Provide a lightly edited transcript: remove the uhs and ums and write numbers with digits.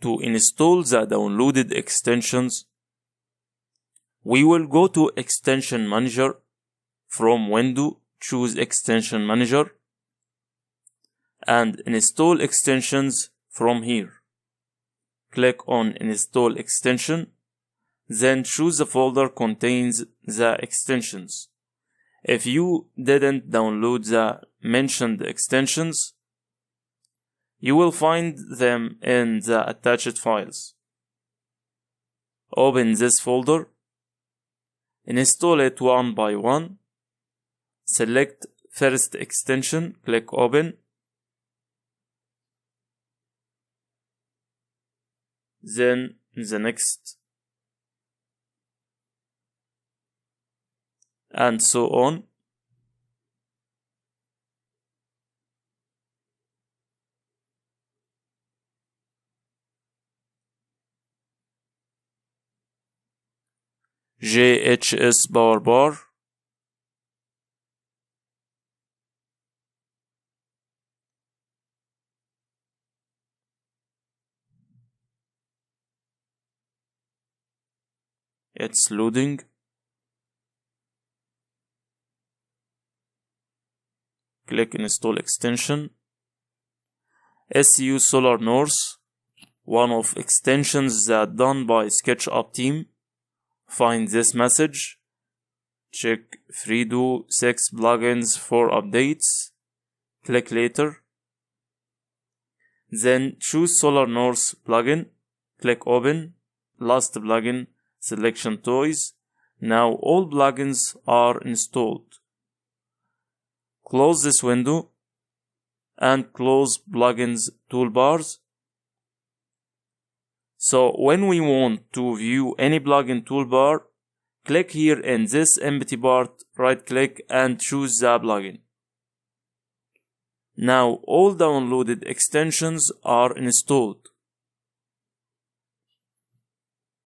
To install the downloaded extensions, we will go to Extension Manager. From Window, choose Extension Manager and install extensions from here. Click on Install Extension, then choose the folder contains the extensions. If you didn't download the mentioned extensions, you will find them in the attached files. Open this folder, install it one by one, select first extension, click Open, then the next, and so on. JHS Power Bar, it's loading. Click Install Extension. SU Solar North, one of extensions that done by SketchUp team. Find this message. Check Freedo 6 plugins for updates. Click Later. Then choose Solar North plugin. Click Open. Last plugin, Selection Toys. Now all plugins are installed. Close this window and close Plugins Toolbars. So when we want to view any plugin toolbar, click here in this empty part, right click and choose the plugin. Now all downloaded extensions are installed.